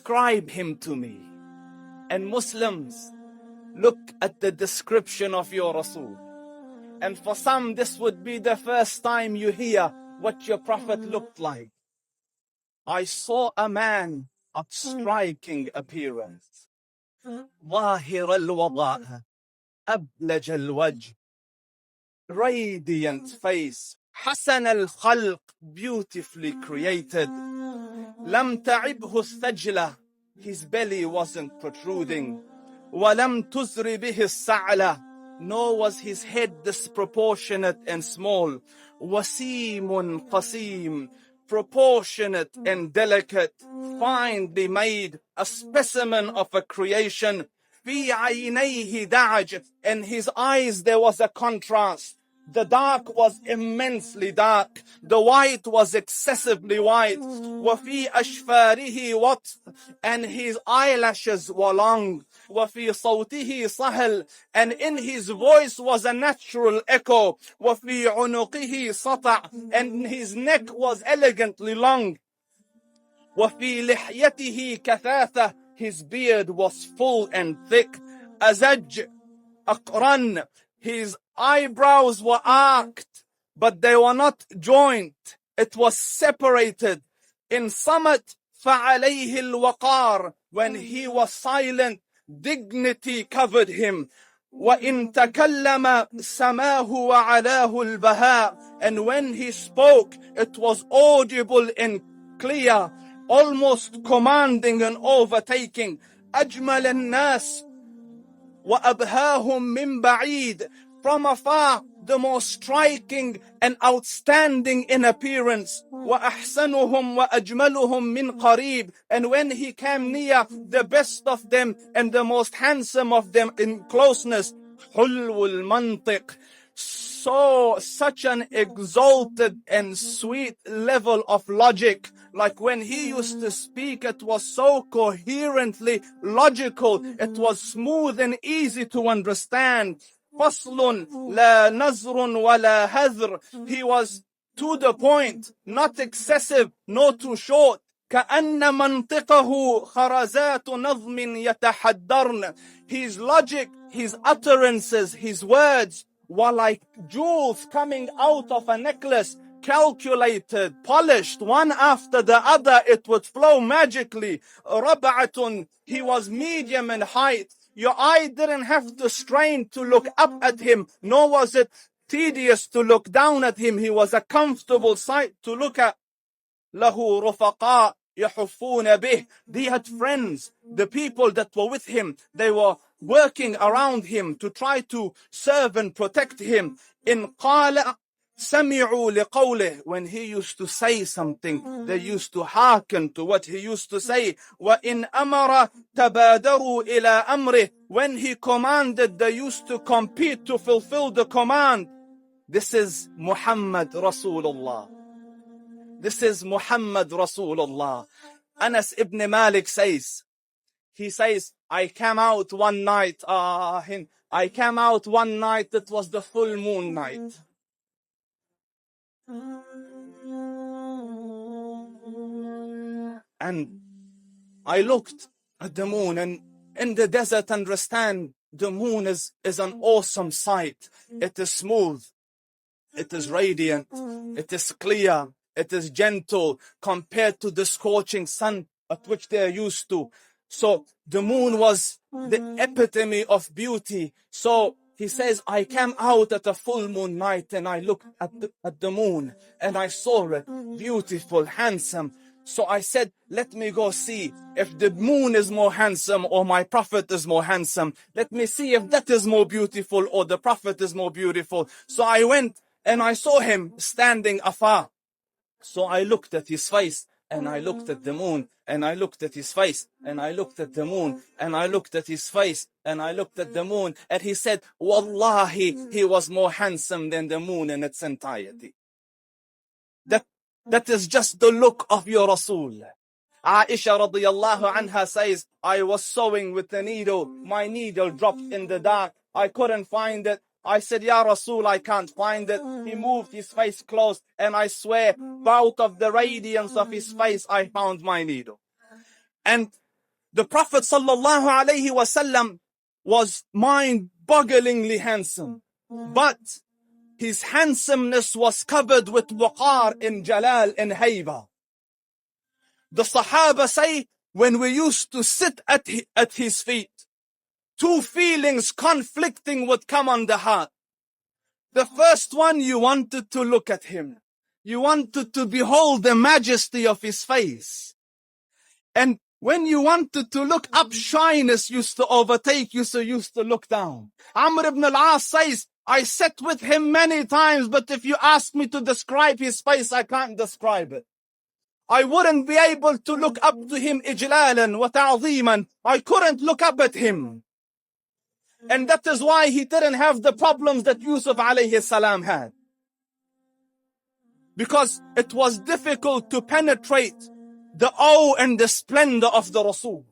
describe him to me. And Muslims, look at the description of your Rasul. And for some, this would be the first time you hear what your Prophet looked like. I saw a man of striking appearance. ظاهر الوضاء أبلج الوجه, radiant face, حسن الخلق, beautifully created. لم تعبه الثجلة, his belly wasn't protruding. ولم تزر به السعلة, nor was his head disproportionate and small. وسيم قسيم, proportionate and delicate, finely made, a specimen of a creation. في عينيه دعج, in his eyes there was a contrast. The dark was immensely dark. The white was excessively white. وفي أشفاره وطف, and his eyelashes were long. وفي صوته صهل, and in his voice was a natural echo. وفي عنقه سطع, and his neck was elegantly long. وفي لحيته كثافة, his beard was full and thick. أزج أقرن, his eyebrows were arched, but they were not joined. It was separated. In summit, فَعَلَيْهِ الْوَقَارِ, when he was silent, dignity covered him. وَإِن تَكَلَّمَ سَمَاهُ وَعَلَاهُ الْبَهَاءِ, and when he spoke, it was audible and clear, almost commanding and overtaking. أَجْمَلَ النَّاسِ وَأَبْهَاهُمْ مِنْ بَعِيدٍ, from afar, the most striking and outstanding in appearance. وَأَحْسَنُهُمْ وَأَجْمَلُهُمْ مِنْ قَرِيبٍ, and when he came near, the best of them and the most handsome of them in closeness. حُلْوُ الْمَنْطِقِ, such an exalted and sweet level of logic. Like when he used to speak, it was so coherently logical. It was smooth and easy to understand. فصل لا نزر ولا هذر, he was to the point, not excessive, nor too short. كأن منطقه خرزات نظم يتحدرن, his logic, his utterances, his words were like jewels coming out of a necklace, calculated, polished, one after the other. It would flow magically. ربعة, he was medium in height. Your eye didn't have to strain to look up at him, nor was it tedious to look down at him. He was a comfortable sight to look at. له رفقاء يحفون به, he had friends, the people that were with him, they were working around him to try to serve and protect him. إن قال سمعوا لقوله, when he used to say something, they used to hearken to what he used to say. وإن أمر تبادروا إلى أمره, when he commanded, they used to compete to fulfill the command. This is Muhammad Rasulullah. This is Muhammad Rasulullah. Anas ibn Malik says, he says, I came out one night, it was the full moon night. And I looked at the moon, and in the desert, understand, the moon is an awesome sight. It is smooth, it is radiant, it is clear, it is gentle compared to the scorching sun at which they are used to. So the moon was the epitome of beauty. So he says, I came out at a full moon night and I looked at the moon and I saw it beautiful, handsome. So I said, let me go see if the moon is more handsome or my prophet is more handsome. Let me see if that is more beautiful or the prophet is more beautiful. So I went and I saw him standing afar. So I looked at his face and I looked at the moon and I looked at his face and I looked at the moon and I looked at his face and I looked at the moon, and he said, Wallahi, he was more handsome than the moon in its entirety. That is just the look of your Rasul. Aisha radiyallahu anha says, I was sewing with the needle. My needle dropped in the dark. I couldn't find it. I said, Ya Rasul, I can't find it. He moved his face close, and I swear, out of the radiance of his face, I found my needle. And The Prophet sallallahu alaihi wasallam was mind-bogglingly handsome, but his handsomeness was covered with waqar in jalal and hayba. The Sahaba say, when we used to sit at his feet, two feelings conflicting would come on the heart. The first one, you wanted to look at him. You wanted to behold the majesty of his face. And when you wanted to look up, shyness used to overtake you, so you used to look down. Amr ibn al-As says, I sat with him many times, but if you ask me to describe his face, I can't describe it. I wouldn't be able to look up to him ijlalan wa ta'zeeman. I couldn't look up at him. And that is why he didn't have the problems that Yusuf alayhi salam had. Because it was difficult to penetrate the awe and the splendor of the Rasul.